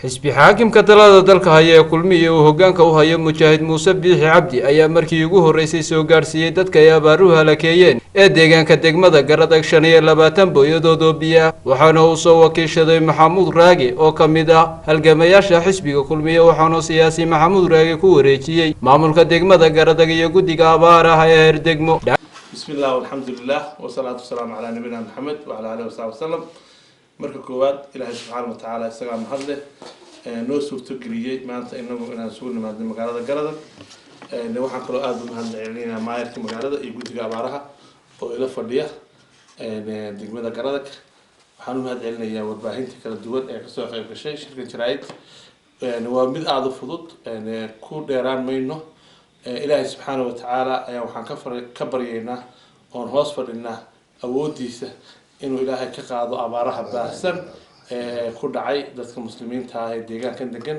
xisbi xaakimka talada dalka haya ee kulmiye uu hoggaanka u hayo Mujaahid Muuse Biixi Cabdi ayaa markii ugu horeysay soo gaarsiiyay dadka ay abaaruhu halakeeyeen ee deegaanka degmada Garadag 25 booyadood oo biyo waxaana uu soo wakiishaday Maxamuud Raage oo kamid ah halgamayaasha xisbiga kulmiye waxaana siyaasi Maxamuud Raage ku wareejiyay maamulka degmada Garadag iyo guddiga abaaraha ee degmo. bismillah walhamdulillah wa salatu wassalamu ala nabiyina Muhammad wa ala alihi wa sallam. marka koowaad ilaahay subhanahu wa ta'ala isaga mahad leh noo suurto geliyay maanta inaan soo nimaadno magaalada Garadag waxaan kaloo aad u mahadcelinayaa maayarka magaalada iyo guddiga abaaraha oo ila fadhiya degmada Garadag. waxaan u mahadcelinayaa warbaahinta kala duwan ee ka soo qayb gashay shirkan jaraa'id waa mid aad u fudud ku dheeraan mayno ilaahay subhanahu wa ta'ala ayaa waxaan ka baryaynaa oon hoos fadhinaa awoodiisa inuu ilaahay ka qaado abaaraha baahsan ku dhacay dadka muslimiinta ah ee deegaankan degan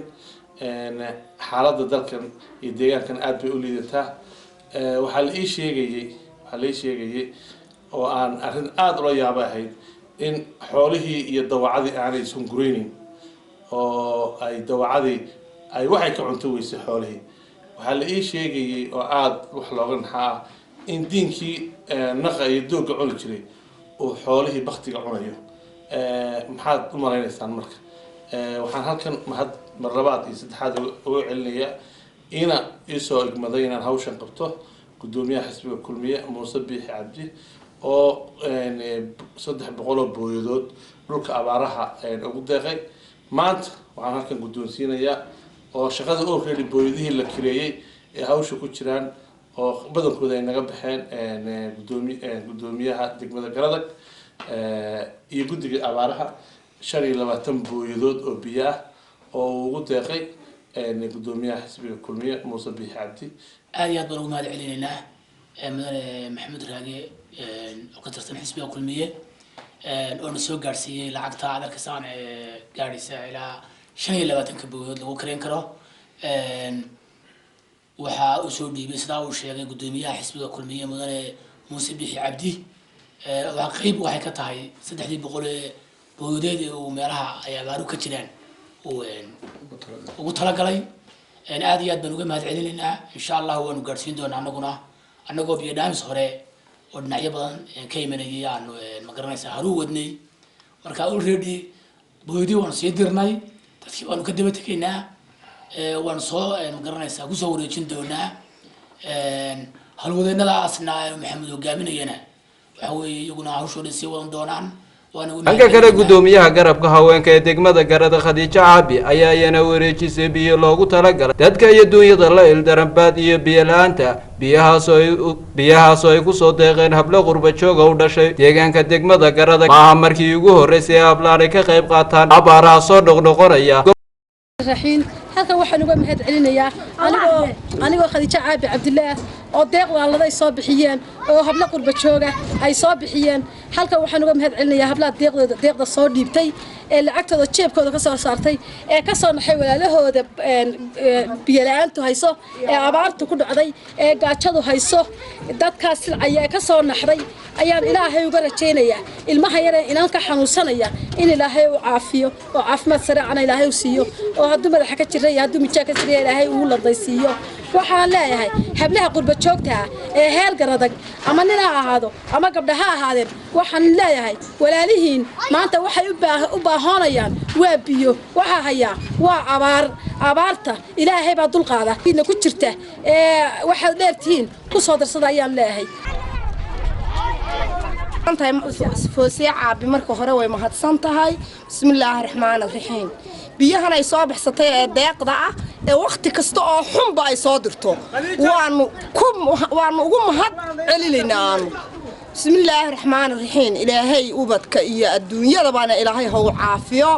xaaladda dalkan iyo deegaankan aad bay u liidataa. waxaa la ii sheegayay oo aan arrin aad ula yaab ahayd in xoolihii iyo dawacadii aanay sungureynin oo ay dawacadii ay waxay ka cunto weysay xoolihii. waxaa la ii sheegayay oo aad wax looga naxaa in diinkii naqa iyo doogga cuni jiray oo xoolihii baktiga cunayo. maxaad u maleynaysaan marka waxaan halkan mar labaad iyo saddexaad ugu celinayaa ina isoo igmaday inaan hawshan qabto gudoomiyaha xisbiga kulmiye Muuse Biixi Cabdi oo 300 booyadood dhulka abaaraha ugu deeqay. maanta waxaan halkan gudoonsiinayaa oo shaqada oo reeri booyadihii la kireeyay ee hawsha ku jiraan oo badankooda ay naga baxeen gudoomiyaha degmada Garadag iyo guddiga abaaraha 25 booyadood oo biyo ah oo ugu deeqay gudoomiyaha xisbiga kulmiye Muuse Biixi Cabdi. aad iyo aad baan ugu mahadcelinaynaa Maxamuud Raage oo ka tirsan xisbiga kulmiye oo na soo gaarsiiyay lacagta adag saan gaaraysa ilaa 25 booyadood lagu kareen karo. waxa uu soo dhiibay sida uu sheegay gudoomiyaha xisbiga kulmiye mudane Muuse Biixi Cabdi waa qayb waxay ka tahay 300 booyadood oo meelaha ay abaaru ka jiraan oo ugu talagalay. aad iyo aad baan uga mahadcelinaynaa insha Allah waanu gaarsiin doonaa anagoo biyo dhaamis hore oo dhinacyo badan ka imanayay aan ma garanaysaa haru wadnay marka already booyadii waan sii dirnay dadkii waanu ka daba tegaynaa waan soo ma garanaysaa ku soo wareejin doonaa halwadeennadaasna Maxamuud hogaaminayana waxa weeye iyaguna hawshooda sii wadan doonaan. dhanka kale gudoomiyaha garabka haweenka ee degmada Garadag Khadiija Caabi ayaa iyana wareejisay biyo loogu talagalay dadka iyo dunyada la ildaran baad iyo biyo la'aanta biyahaas oo ay ku soo deeqeen hablo qurba joog oo u dhashay deegaanka degmada Garadag maaha markii ugu horeysay ablaanay ka qayb qaataan abaaraha soo noqnoqonaya. halkan waxaan uga mahadcelinayaa anigoo Khadiija Caabi Cabdillaah oo deeq walaaladay soo bixiyeen oo habla qurba jooga ay soo bixiyeen. halkan waxaan uga mahadcelinayaa habla deeqda soo dhiibtay ee lacagtooda jeebkooda ka soo saartay ee ka soo naxay walaalahooda biyo la'aantu hayso ee abaartu ku dhacday ee gaajadu hayso dadkaas ayaa ka soo naxday ayaan ilaahay uga rajaynayaa ilmaha yar ee inaan ka xanuunsanaya in ilaahay uu caafiyo oo caafimaad saraacan ilaahay uu siiyo oo hadduu madaxa ka jiray hadduu mijaa ka jiray ilaahay uu ladaysiiyo. waxaan leeyahay hablaha qurba joogta ee heer Garadag ama nin ha ahaado ama gabdha ha ahaadeen waxaan leeyahay walaalihiin maanta waxay u baahanayaan waa biyo waxa haya waa abaarta ilaahay baa dul qaada idna ku jirta waxaad dheertiin ku soo darsada ayaan leeyahay. foosiya caabi marka hore way mahadsan tahay. bismillaahir rahmaanir rahiim biyahan ay soo baxsatay ee deeqda ah ee waqti kasta oo xunba ay soo dirto waanu ugu mahad celinaynaa. bismillaahir rahmaanir rahiim ilaahay ubadka iyo adduunyada baana ilaahay ha u caafiyo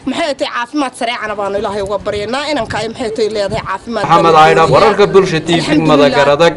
maxay tahay caafimaad sareecana baanu ilaahay uga baryaynaa inanka ay maxay tahay leedahay caafimaad. Maxamed Aydha wararka bulshada TV Garadag.